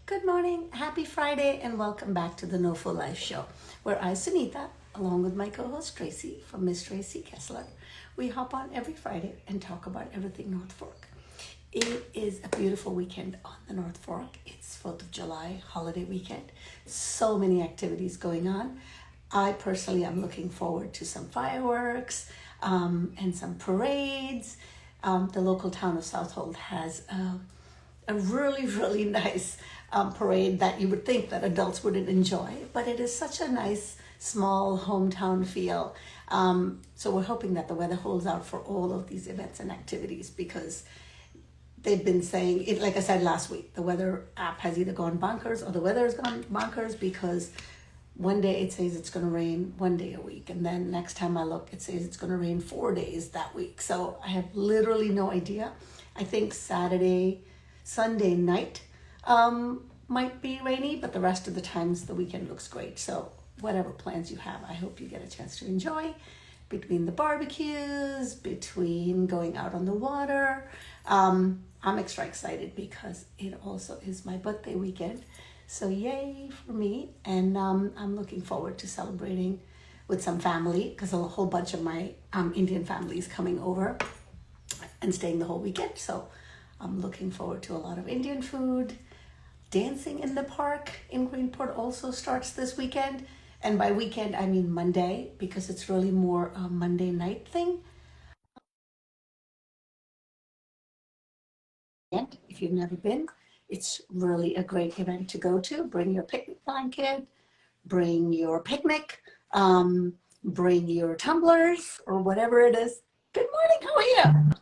Good morning, happy Friday, and welcome back to the NOFO Life Show, where I, Sunita, along with my co-host Tracy from Miss Tracy Kessler, we hop on every Friday and talk about everything North Fork. It is a beautiful weekend on the North Fork. It's 4th of July, holiday weekend. So many activities going on. I personally am looking forward to some fireworks and some parades. The local town of Southold has a really nice parade that you would think that adults wouldn't enjoy, but it is such a nice small hometown feel. So we're hoping that the weather holds out for all of these events and activities, because they've been saying it, like I said last week, the weather app has either gone bonkers or the weather has gone bonkers, because one day it says it's going to rain one day a week, and then next time I look it says it's going to rain 4 days that week. So I have literally no idea. I think Sunday night might be rainy, but the rest of the times the weekend looks great. So whatever plans you have, I hope you get a chance to enjoy, between the barbecues, between going out on the water. I'm extra excited because it also is my birthday weekend. So yay for me. And I'm looking forward to celebrating with some family, because a whole bunch of my Indian family is coming over and staying the whole weekend. So I'm looking forward to a lot of Indian food. Dancing in the park in Greenport also starts this weekend. And by weekend, I mean Monday, because it's really more a Monday night thing. And if you've never been, it's really a great event to go to. Bring your picnic blanket, bring your picnic, bring your tumblers or whatever it is. Good morning, how are you?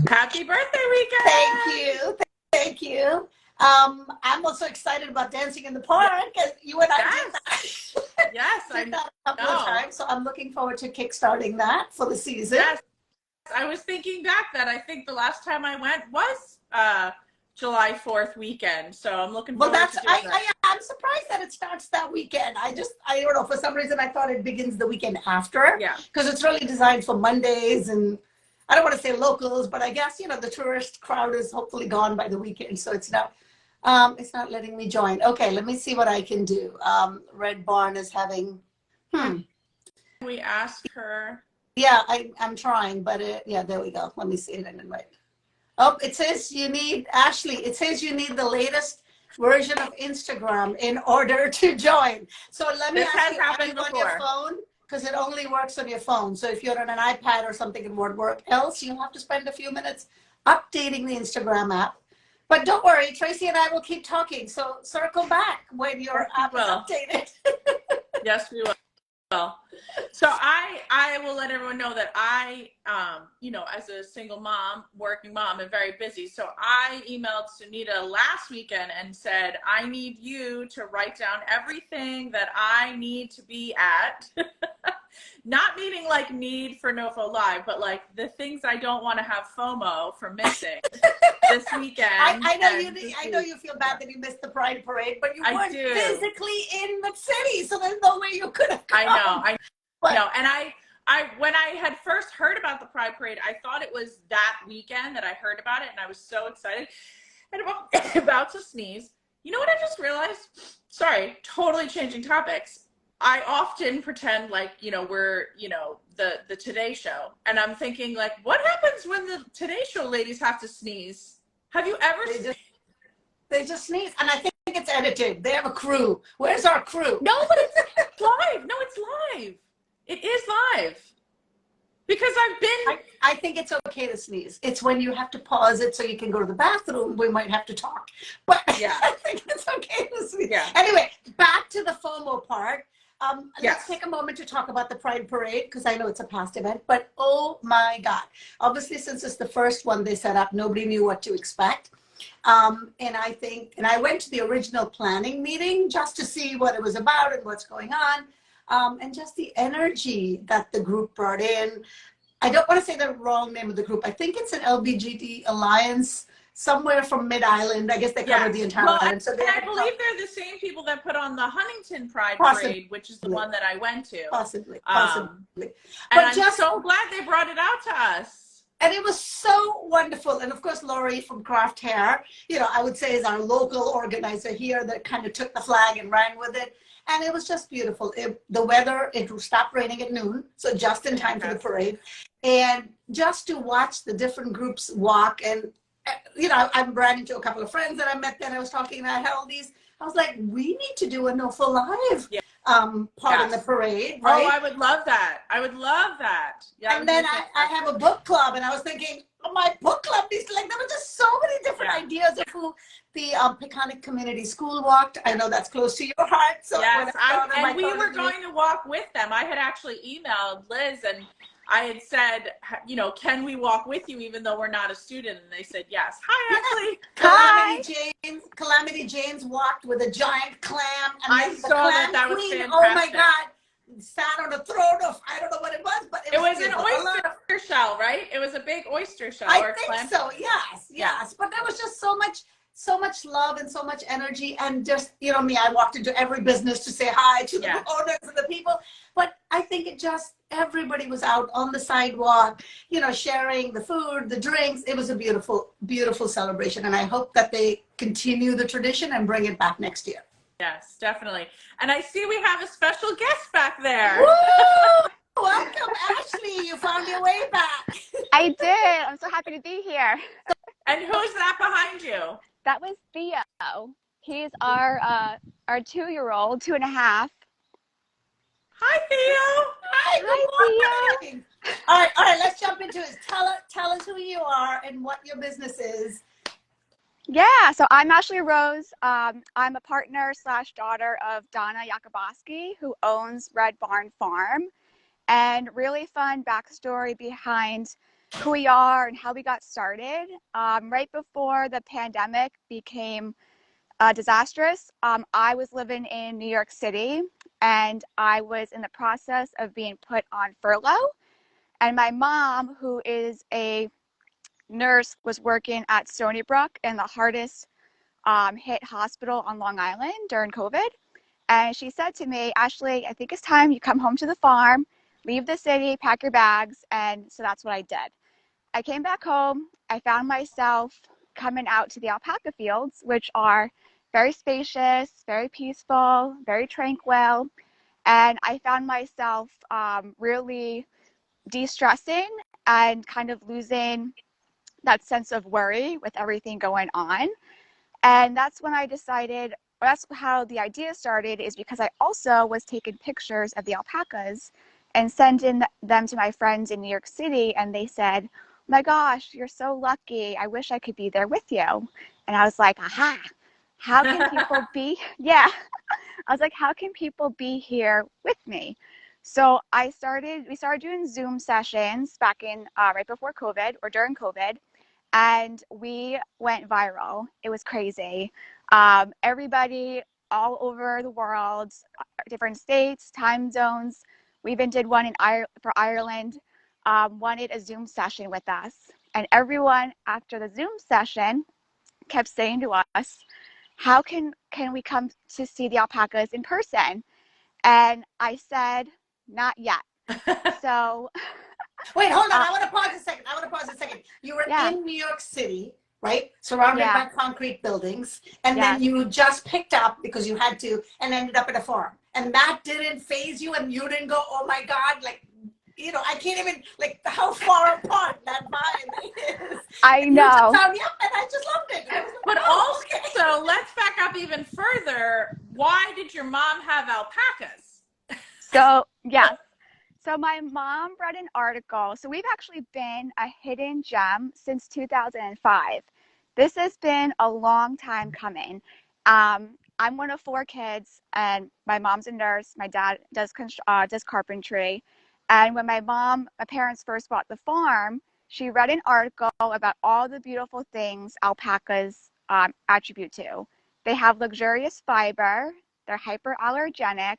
Happy birthday weekend! Thank you. I'm also excited about dancing in the park, as you and I did that. Yes, did that a couple of times. So I'm looking forward to kickstarting that for the season. Yes, I was thinking back that I think the last time I went was July 4th weekend. So I'm looking forward to doing that. I'm surprised that it starts that weekend. I don't know, for some reason I thought it begins the weekend after. Yeah. Because it's really designed for Mondays, and I don't want to say locals, but I guess, the tourist crowd is hopefully gone by the weekend. So it's not letting me join. Okay, let me see what I can do. Red Barn is having, We asked her. Yeah, I'm trying, but yeah, there we go. Let me see it and invite. Oh, it says you need, Ashley, it says you need the latest version of Instagram in order to join. So let me ask you, are you on your phone? Because it only works on your phone. So if you're on an iPad or something, it won't work. Else you'll have to spend a few minutes updating the Instagram app. But don't worry, Tracy and I will keep talking. So circle back when your app is updated. Yes, we will. So I will let everyone know that I, as a single mom, working mom, and very busy. So I emailed Sunita last weekend and said, I need you to write down everything that I need to be at. Not meaning like need for NOFO Live, but like the things I don't want to have FOMO for missing this weekend. I know you feel bad that you missed the Pride Parade, but you weren't physically in the city, so there's no way you could have come. I know. And I when I had first heard about the Pride Parade, I thought it was that weekend that I heard about it, and I was so excited. And about to sneeze. You know what I just realized? Sorry, totally changing topics. I often pretend like, we're, the Today Show. And I'm thinking, like, what happens when the Today Show ladies have to sneeze? Have you ever They just sneeze. And I think it's edited. They have a crew. Where's our crew? No, but it's live. No, it's live. It is live. Because I've been... I think it's okay to sneeze. It's when you have to pause it so you can go to the bathroom, we might have to talk. But yeah, I think it's okay to sneeze. Yeah. Anyway, back to the FOMO part. Let's take a moment to talk about the Pride Parade, because I know it's a past event, but oh my God. Obviously, since it's the first one they set up, nobody knew what to expect. And I went to the original planning meeting just to see what it was about and what's going on. And just the energy that the group brought in. I don't want to say the wrong name of the group. I think it's an LBGT Alliance, somewhere from Mid-Island. I guess they cover the entire island. So I believe they're the same people that put on the Huntington Pride Parade, which is the one that I went to. Possibly. And I'm just so glad they brought it out to us. And it was so wonderful. And of course, Lori from Craft Hair, I would say is our local organizer here that kind of took the flag and ran with it. And it was just beautiful. The weather, it stopped raining at noon, so just in time for the parade. And just to watch the different groups walk and, I'm ran into a couple of friends that I met then. I was talking, and I had all these. I was like, we need to do a NOFO Live part in the parade, right? Oh, I would love that. I would love that. Yeah. And then I have a book club, and I was thinking, oh, my book club needs to, there were just so many different ideas of who the Peconic Community School walked. I know that's close to your heart. So yes, and we were going to walk with them. I had actually emailed Liz, and I had said, can we walk with you even though we're not a student? And they said yes. Hi, Ashley. Calamity Jane's walked with a giant clam. And I saw that was fantastic. Oh my God. Sat on a throne of, I don't know what it was, but it was an oyster shell, right? It was a big oyster shell. I think so. Yes. But there was just so much love and so much energy, and just, me, I walked into every business to say hi to the owners and the people. But I think everybody was out on the sidewalk, sharing the food, the drinks. It was a beautiful, beautiful celebration. And I hope that they continue the tradition and bring it back next year. Yes, definitely. And I see we have a special guest back there. Woo! Welcome, Ashley. You found your way back. I did. I'm so happy to be here. And who's that behind you? That was Theo. He's our 2-year-old, 2.5. Hi, Theo. Hi, Theo. All right. Let's jump into it. Tell us who you are and what your business is. Yeah, so I'm Ashley Rose. I'm a partner / daughter of Donna Yakuboski, who owns Red Barn Farm. And really fun backstory behind who we are and how we got started. Right before the pandemic became disastrous, I was living in New York City, and I was in the process of being put on furlough. And my mom, who is a nurse, was working at Stony Brook in the hardest hit hospital on Long Island during COVID. And she said to me, Ashley, I think it's time you come home to the farm, leave the city, pack your bags. And so that's what I did. I came back home. I found myself coming out to the alpaca fields, which are very spacious, very peaceful, very tranquil. And I found myself really de-stressing and kind of losing that sense of worry with everything going on. And that's when I decided, that's how the idea started, is because I also was taking pictures of the alpacas and sending them to my friends in New York City. And they said, oh my gosh, you're so lucky. I wish I could be there with you. And I was like, aha, how can people be? Yeah. I was like, how can people be here with me? So we started doing Zoom sessions back in right before COVID or during COVID. And we went viral. It was crazy. Everybody all over the world, different states, time zones. We even did one for Ireland, wanted a Zoom session with us. And everyone after the Zoom session kept saying to us, how can we come to see the alpacas in person? And I said, not yet. So wait, hold on. I want to pause a second. You were in New York City, right? Surrounded by concrete buildings. And then you just picked up because you had to and ended up at a farm. And that didn't faze you, and you didn't go, oh my God, I can't even, how far apart that vibe is. I know. And I just loved it. But also, let's back up even further. Why did your mom have alpacas? So, yes. So my mom read an article. So we've actually been a hidden gem since 2005. This has been a long time coming. I'm one of 4 kids, and my mom's a nurse. My dad does carpentry. And when my parents first bought the farm, she read an article about all the beautiful things alpacas attribute to. They have luxurious fiber. They're hyperallergenic.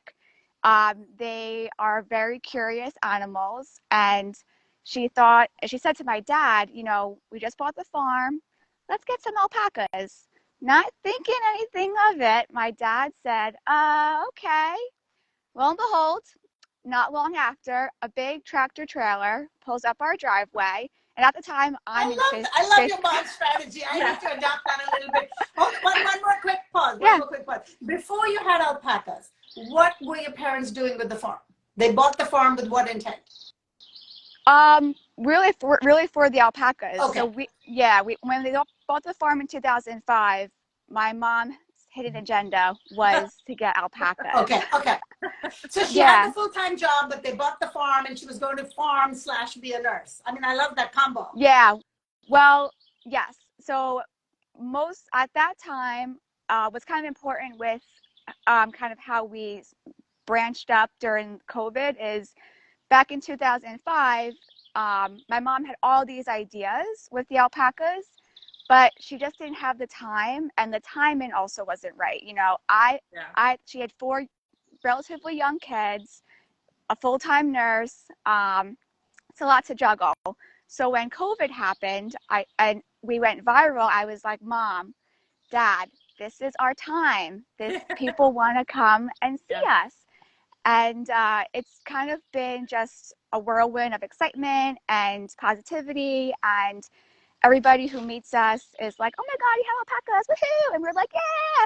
They are very curious animals. And she said to my dad, we just bought the farm. Let's get some alpacas. Not thinking anything of it, my dad said, okay. Lo and behold, not long after, a big tractor trailer pulls up our driveway And at the time, I'm in fifth. I love your mom's strategy. I need to adopt that a little bit. Oh, one more quick pause. Yeah. One more quick pause. Before you had alpacas, what were your parents doing with the farm? They bought the farm with what intent? Really for the alpacas. Okay. So when they bought the farm in 2005, my mom's hidden agenda was to get alpacas. Okay. So she had the full-time job, but they bought the farm and she was going to farm / be a nurse. I mean, I love that combo. Yeah. Well, yes. So at that time, what's kind of important with kind of how we branched up during COVID is back in 2005, my mom had all these ideas with the alpacas, but she just didn't have the time, and the timing also wasn't right. You know, she had 4 relatively young kids, a full-time nurse. It's a lot to juggle. So when COVID happened, and we went viral, I was like, Mom, Dad, this is our time. People want to come and see us. And it's kind of been just a whirlwind of excitement and positivity. And everybody who meets us is like, oh my God, you have alpacas, woohoo! And we're like, yeah!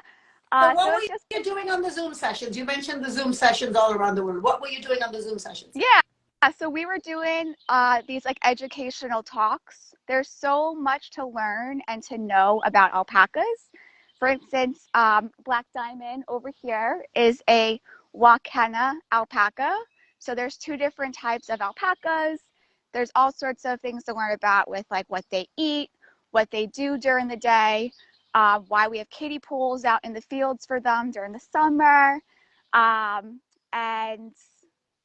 So what were you doing on the Zoom sessions? You mentioned the Zoom sessions all around the world. What were you doing on the Zoom sessions? Yeah, so we were doing these like educational talks. There's so much to learn and to know about alpacas. For instance, Black Diamond over here is a Wakena alpaca. So there's 2 different types of alpacas. There's all sorts of things to learn about with like what they eat, what they do during the day, why we have kiddie pools out in the fields for them during the summer, and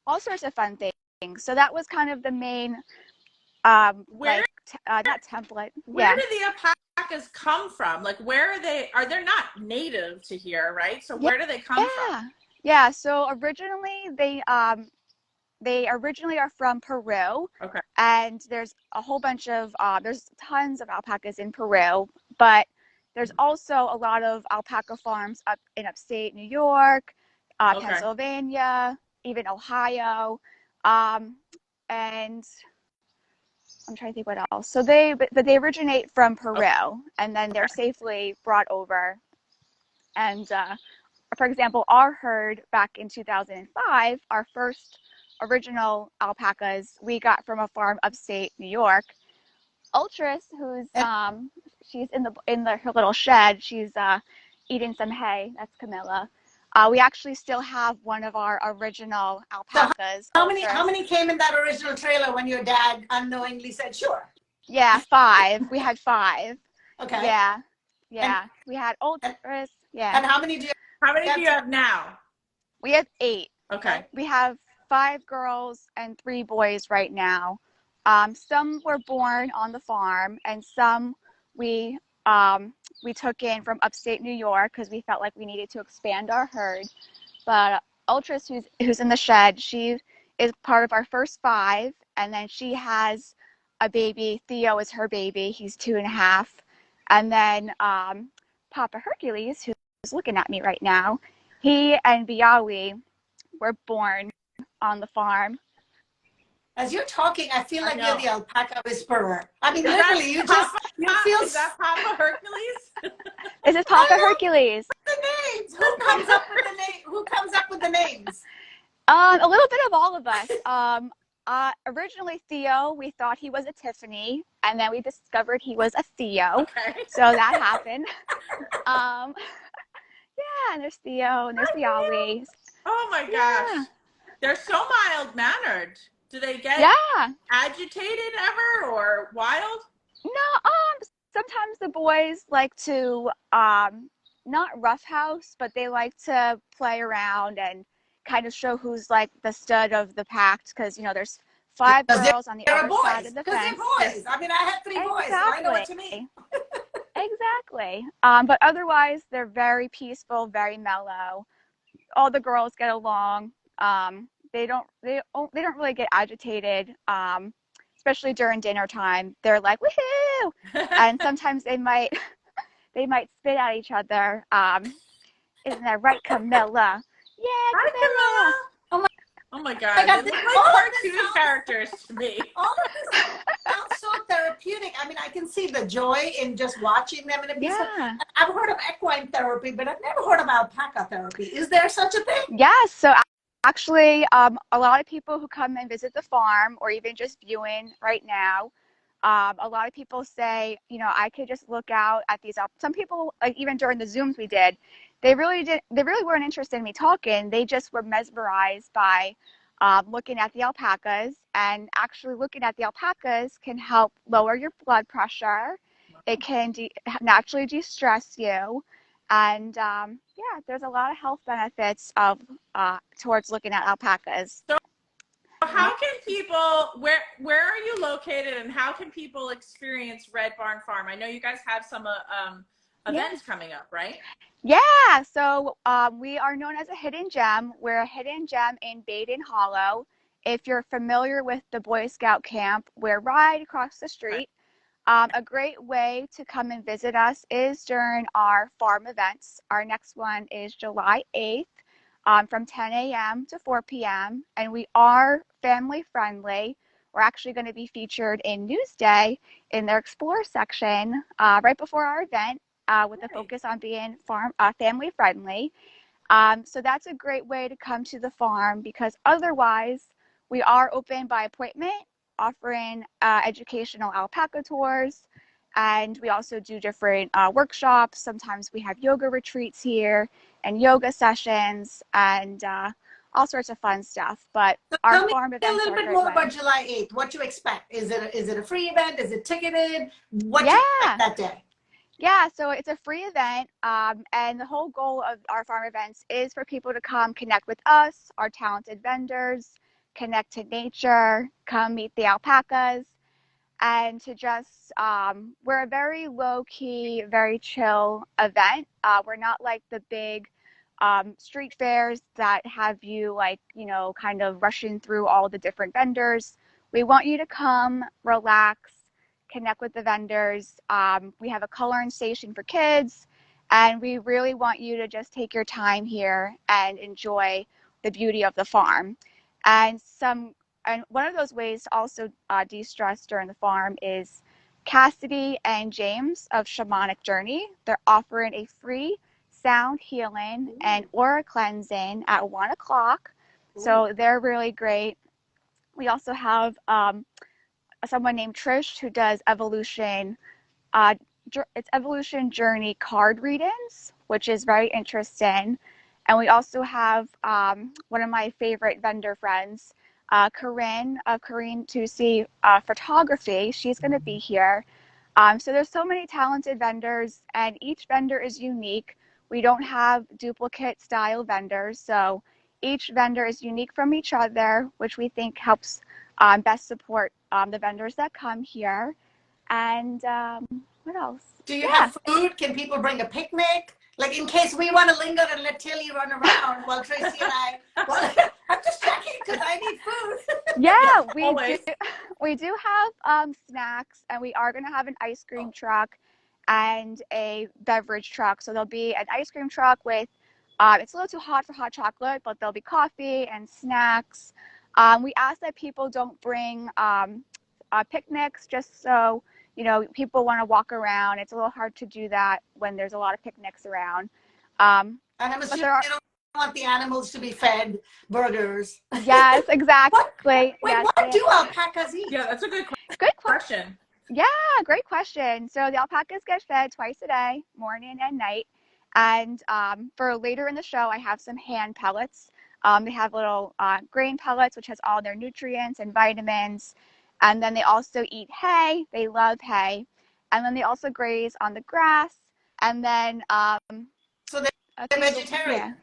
all sorts of fun things. So that was kind of the main, not template. Where do the alpacas come from? Like, where are they? They're not native to here, right? So where do they come from? Yeah. So originally they originally are from Peru. Okay. And there's a whole bunch of there's tons of alpacas in Peru, but there's also a lot of alpaca farms up in upstate New York, Pennsylvania, even Ohio, and I'm trying to think what else. So they originate from Peru, and then they're safely brought over. And for example, our herd back in 2005, our first original alpacas we got from a farm upstate New York. Ultras, who's she's in her little shed. She's eating some hay. That's Camilla. We actually still have one of our original alpacas. So how many came in that original trailer when your dad unknowingly said sure? Yeah, 5. We had 5. Okay. Yeah. We had Ultras. Yeah. And how many do you have now? We have 8. Okay. We have 5 girls and 3 boys right now. Some were born on the farm, and some we took in from upstate New York because we felt like we needed to expand our herd. But Ultras, who's in the shed, she is part of our first 5, and then she has a baby. Theo is her baby. He's 2.5, and then Papa Hercules, who's looking at me right now, he and Biawi were born on the farm. As you're talking, I feel like you're the alpaca whisperer. I mean, literally, you feel. Is that Papa Hercules? This is Papa Hercules. The names. Who comes up with the name? Who comes up with the names? A little bit of all of us. Originally, Theo, we thought he was a Tiffany, and then we discovered he was a Theo. Okay. So that happened. And there's Theo, and there's Biawi. Oh my gosh. Yeah. They're so mild-mannered. Do they get agitated ever or wild? No, sometimes the boys like to not roughhouse, but they like to play around and kind of show who's like the stud of the pack, because there's 5 girls on the other side of the fence. They're boys. I mean, I had 3 boys, so I know what you mean. Exactly. But otherwise, they're very peaceful, very mellow. All the girls get along. They don't really get agitated, especially during dinner time. They're like, woohoo! And sometimes they might spit at each other. Isn't that right, Camilla? Yeah, Camilla. Oh my God. They're like cartoon characters to me. All of this sounds so therapeutic. I mean, I can see the joy in just watching them in a peaceful. Yeah. I've heard of equine therapy, but I've never heard of alpaca therapy. Is there such a thing? Yes. So actually, a lot of people who come and visit the farm or even just viewing right now, a lot of people say, I could just look out at these. Some people, like even during the Zooms we did, they really weren't interested in me talking. They just were mesmerized by looking at the alpacas, and actually looking at the alpacas can help lower your blood pressure. It can naturally de-stress you. And yeah, there's a lot of health benefits of towards looking at alpacas. So Yeah. how can people, where are you located, and how can people experience Red Barn Farm? I know you guys have some events coming up, right? Yeah, so we are known as a hidden gem. We're a hidden gem in Baden Hollow. If you're familiar with the Boy Scout camp, we're right across the street. A great way to come and visit us is during our farm events. Our next one is July 8th from 10 a.m. to 4 p.m. And we are family friendly. We're actually going to be featured in Newsday in their Explore section right before our event with a focus on being family friendly. So that's a great way to come to the farm, because otherwise we are open by appointment, offering educational alpaca tours. And we also do different workshops. Sometimes we have yoga retreats here and yoga sessions and all sorts of fun stuff. But So our tell me farm a events little are a bit great more way. about July 8th. What you expect? Is it a free event? Is it ticketed? What you Yeah. expect that day? Yeah, so it's a free event, and the whole goal of our farm events is for people to come connect with us, our talented vendors, connect to nature, come meet the alpacas, and to just, we're a very low key, very chill event. We're not like the big street fairs that have you like, kind of rushing through all the different vendors. We want you to come, relax, connect with the vendors. We have a coloring station for kids, and we really want you to just take your time here and enjoy the beauty of the farm. And one of those ways to also de-stress during the farm is Cassidy and James of Shamanic Journey. They're offering a free sound healing and aura cleansing at 1 o'clock. So they're really great. We also have someone named Trish who does uh, it's evolution journey card readings, which is very interesting. And we also have one of my favorite vendor friends, Corinne of Corinne Tusi Photography. She's going to be here. So there's so many talented vendors, and each vendor is unique. We don't have duplicate style vendors, so each vendor is unique from each other, which we think helps best support the vendors that come here. And what else? Do you Yeah. have food? Can people bring a picnic? Like in case we want to linger and let Tilly run around while Tracy and well, I'm just checking because I need food. Yeah, Always. we do have snacks, and we are going to have an ice cream truck and a beverage truck. So there'll be an ice cream truck with it's a little too hot for hot chocolate, but there'll be coffee and snacks. We ask that people don't bring picnics, just so people want to walk around. It's a little hard to do that when there's a lot of picnics around. And I'm But assuming there are, they don't want the animals to be fed burgers. yes, What? exactly. Wait, Yes, what do alpacas eat? Yeah, that's a good good question. Yeah, great question. So the alpacas get fed twice a day, morning and night. And for later in the show, I have some hand pellets. They have little grain pellets, which has all their nutrients and vitamins. And then they also eat hay. They love hay. And then they also graze on the grass. And then So a they're few, vegetarian. yeah,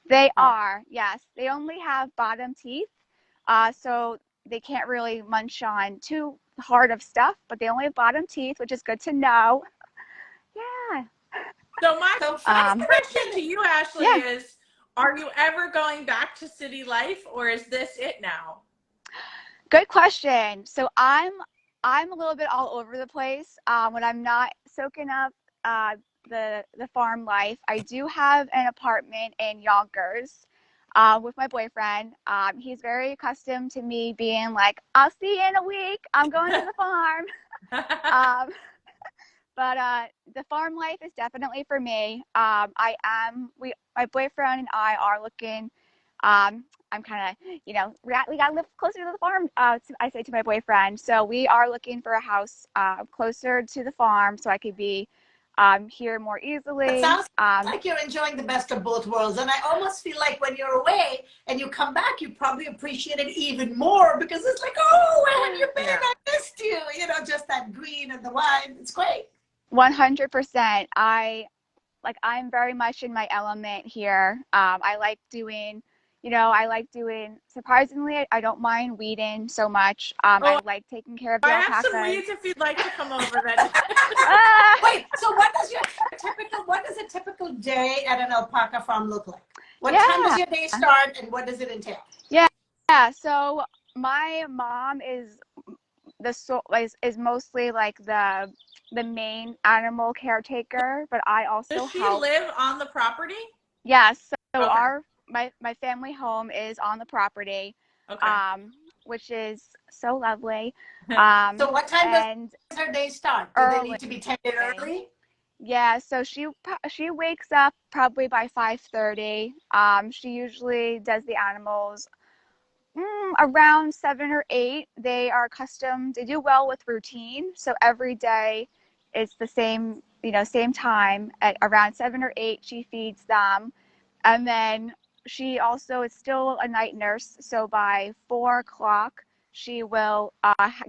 they Oh. are. Yes, they only have bottom teeth. So they can't really munch on too hard of stuff, but they only have bottom teeth, which is good to know. Yeah. So my So Um, question to you, Ashley, yeah. is: are you ever going back to city life, or is this it now? Good question. So I'm a little bit all over the place. When I'm not soaking up uh, the farm life, I do have an apartment in Yonkers with my boyfriend. He's very accustomed to me being like, "I'll see you in a week. I'm going to the farm." Um, but the farm life is definitely for me. My boyfriend and I are looking. I'm kind of, we gotta live closer to the farm. I say to my boyfriend, so we are looking for a house closer to the farm, so I could be here more It easily. sounds like you're enjoying the best of both worlds. And I almost feel like when you're away and you come back, you probably appreciate it even more because it's like, oh, where have you been? Yeah. I missed you. Just that green and the wine. It's great. 100%. I'm very much in my element here. I like doing, surprisingly, I don't mind weeding so much. Oh, I like taking care of the I have some alpacas. weeds if you'd like to come over then. Ah, Wait, so what does a typical day at an alpaca farm look like? What time does yeah, your day start and what does it entail? yeah. So my mom is mostly like the main animal caretaker, but I Does also she help. live on the property? Yes, so Okay. my family home is on the property, Okay. um, which is so lovely. So what time does And her day start? Do they early. need to be tended early? Yeah, so she wakes up probably by 5:30. She usually does the animals around 7 or 8. They are accustomed. They do well with routine, so every day it's the same, same time at around 7 or 8. She feeds them, and then she also is still a night nurse. So by 4 o'clock, she will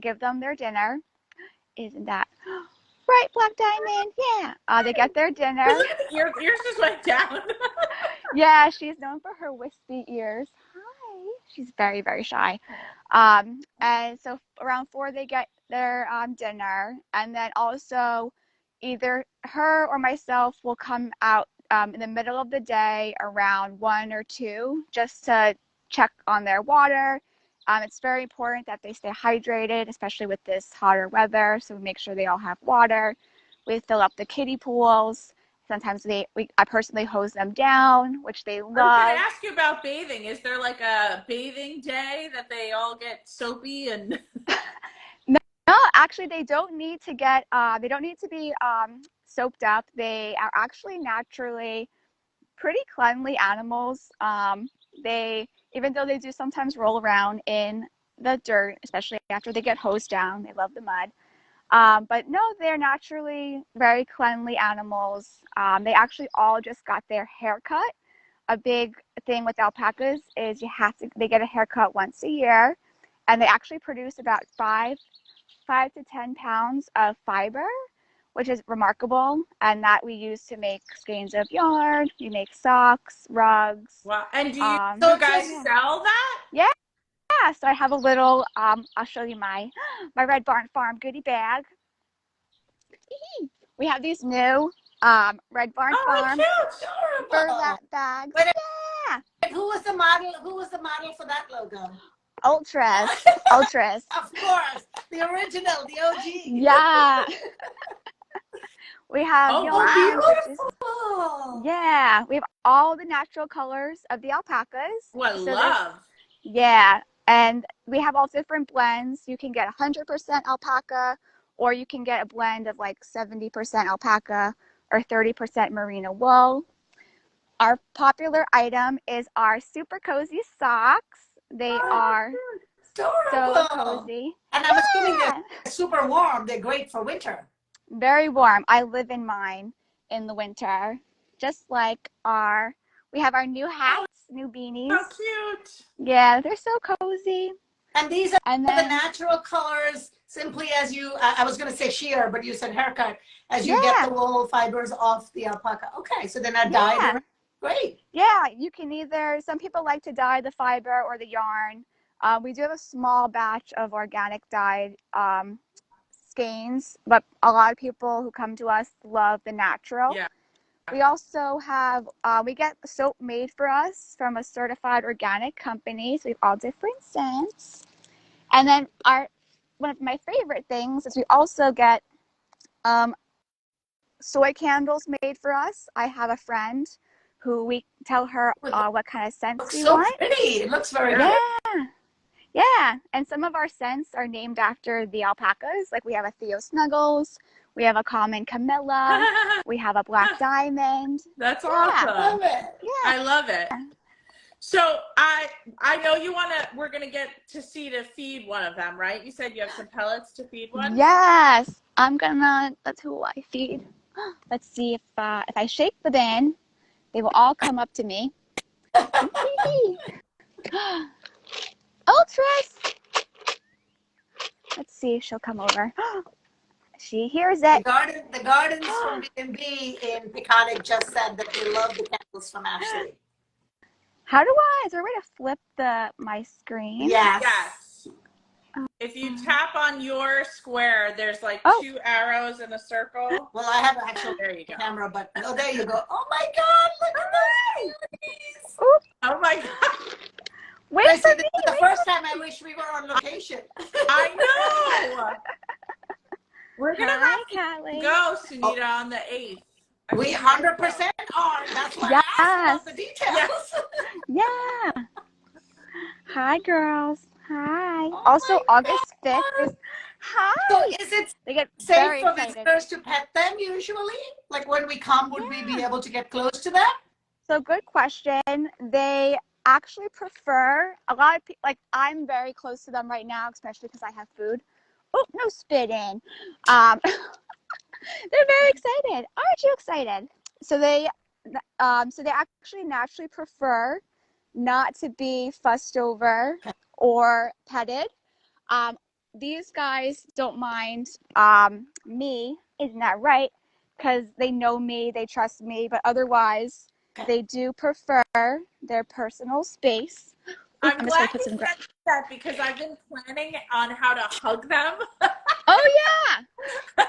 give them their dinner. Isn't that right, Black Diamond? Yeah. They get their Wait, dinner. look at the ears. The ears just went down. Yeah, she's known for her wispy ears. Hi. She's very, very shy. And so around 4, they get their dinner, and then also either her or myself will come out in the middle of the day around 1 or 2 just to check on their water. It's very important that they stay hydrated, especially with this hotter weather. So we make sure they all have water. We fill up the kiddie pools. Sometimes I personally hose them down, which they I was going to love. ask you about bathing. Is there like a bathing day that they all get soapy and? No, actually, they don't need to be soaped up. They are actually naturally pretty cleanly animals. Even though they do sometimes roll around in the dirt, especially after they get hosed down, they love the mud. But no, they're naturally very cleanly animals. They actually all just got their hair cut. A big thing with alpacas is they get a haircut once a year, and they actually produce about 5 to 10 pounds of fiber, which is remarkable, and that we use to make skeins of yarn. We make socks, rugs. Wow. And do So you guys Yeah. sell that? Yeah, so I have a little. I'll show you my Red Barn Farm goodie bag. We have these new Red Barn Oh, Farm cute. burlap Adorable. bags. But Yeah, who was the model? Who was the model for that logo? ultras, ultras. Of course, the original, the OG. Yeah, we have Oh, Oh, yarn, wow. which is beautiful. yeah. We have all the natural colors of the alpacas. What So there's love. Yeah, and we have all different blends. You can get 100% alpaca, or you can get a blend of like 70% alpaca or 30% merino wool. Our popular item is our super cozy socks. They Oh, are so adorable. cozy. And I'm assuming they're Yeah, super warm. They're great for winter. very warm. I live in mine in the winter. Just like we have our new Oh, hats, new beanies. how cute. Yeah, they're so cozy. And these are And the then, natural colors, simply as I was going to say shear, but you said haircut, as you get the yeah, wool fibers off the alpaca. Okay, so they're not dyed yeah. or great. Yeah, you can some people like to dye the fiber or the yarn. We do have a small batch of organic dyed skeins, but a lot of people who come to us love the natural. Yeah. We also we get soap made for us from a certified organic company, so we have all different scents. And then one of my favorite things is we also get um, soy candles made for us. I have a friend who we tell her It what kind of scents looks we so want. pretty. It looks very Yeah. pretty. Yeah, Yeah, and some of our scents are named after the alpacas. Like we have a Theo Snuggles, we have a common Camilla, we have a Black Diamond. That's Yeah, awesome. Love it. yeah. I love it. So I know we're gonna get to see to feed one of them, right? You said you have some pellets to feed one. Yes, that's who I feed. Let's see if I shake the bin, they will all come up to me. Oh, Tris! Let's see if she'll come over. She hears it. The gardens from B&B in Peconic just said that they love the candles from Ashley. How do is there a way to flip my screen? Yes. Yes. If you tap on your square, there's like 2 arrows in a circle. Well, I have an actual camera, but oh, there you go. Oh my God, look at those beauties. Oh my God. Wait Tracy, for this me. is the first time I wish we were on location. I know. We're gonna have to Callie. go, Sunita, on the 8th. We 100% are. That's why I asked about the details. Yeah. Hi, girls. Hi. Oh Also, my August 5th is. Hi. So is it They get safe very for excited. visitors to pet them usually? Like when we come, would we be able to get close to them? So good question. They actually prefer a lot of people. Like I'm very close to them right now, especially because I have food. Oh, no spitting. They're very excited. Aren't you excited? So they actually naturally prefer not to be fussed over or petted. These guys don't mind me, isn't that right? Because they know me, they trust me, but otherwise they do prefer their personal space. I'm glad you said that because I've been planning on how to hug them. Oh yeah.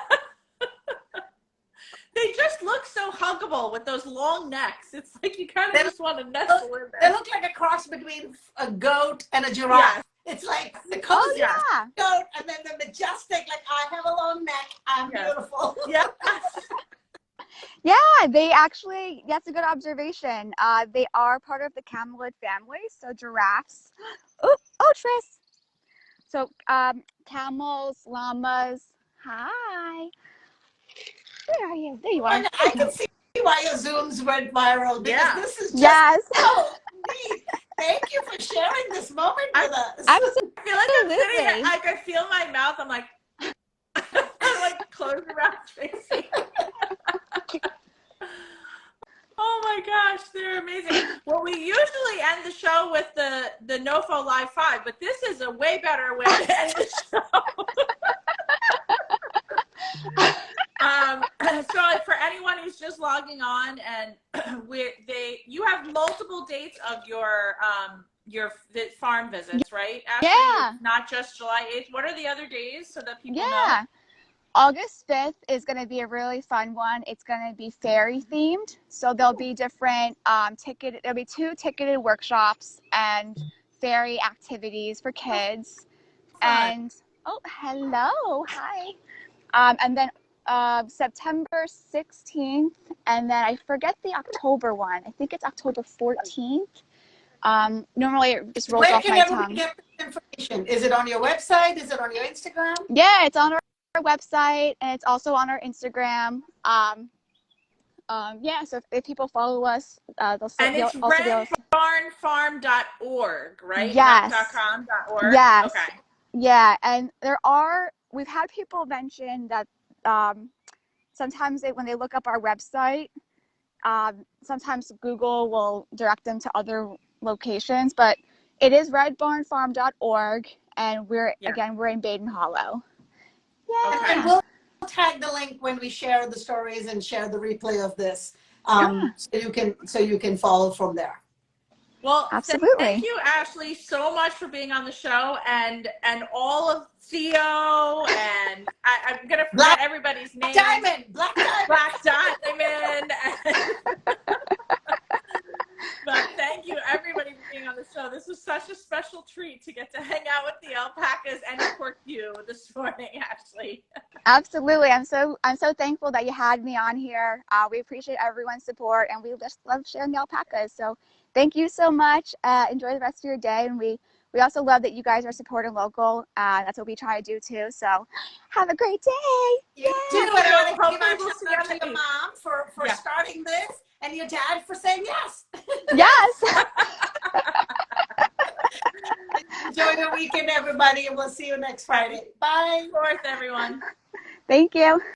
They just look so huggable with those long necks. It's like you kind of just want to nestle in there. They look like a cross between a goat and a giraffe. Yes. It's like the cozy yeah. goat and then the majestic, like I have a long neck, I'm beautiful. Yeah. Yeah, they actually, that's a good observation. They are part of the camelid family, so giraffes. Oh, Tris. So camels, llamas. Hi. Where are you? There you are. I can see why your Zooms went viral because this is just so neat. Thank you for sharing this moment with us. Absolutely. I feel like I'm sitting here, I can feel my mouth. I'm like, I'm like closed around Tracy. Oh my gosh, they're amazing. Well, we usually end the show with the NOFO Live 5, but this is a way better way to end the show. So for anyone who's just logging on, and you have multiple dates of your farm visits, right? Ashley, it's not just July 8th. What are the other days so that people know? August 5th is going to be a really fun one. It's going to be fairy themed. So there'll be different there'll be 2 ticketed workshops and fairy activities for kids. And oh, hello. Hi. And then September 16th, and then I forget the October one. I think it's October 14th. Normally it just rolls off my tongue. Where can everyone get this information? Is it on your website? Is it on your Instagram? Yeah, it's on our website, and it's also on our Instagram. Yeah, so if people follow us, they'll see. And it's redbarnfarm.org, right? Yes. Not .com.org? Yes. Okay. Yeah, and we've had people mention that sometimes when they look up our website, sometimes Google will direct them to other locations, but it is redbarnfarm.org, and we're in Baden Hollow. Yeah. Okay. And we'll tag the link when we share the stories and share the replay of this, so you can follow from there. Well, absolutely. Thank you, Ashley, so much for being on the show, and all of Theo, and I'm gonna forget everybody's name. Black Diamond. But thank you, everybody, for being on the show. This was such a special treat to get to hang out with the alpacas and report you this morning, Ashley. Absolutely. I'm so thankful that you had me on here. We appreciate everyone's support, and we just love sharing the alpacas. So thank you so much. Enjoy the rest of your day, and we we also love that you guys are supporting local. That's what we try to do too. So have a great day. You Yay. too, and I want to give Hopefully a we'll shout see you out on to the your 8th. mom for Yeah. starting this, and your dad for saying yes. Yes. Enjoy your weekend, everybody, and we'll see you next Friday. Bye. Fourth, everyone. Thank you.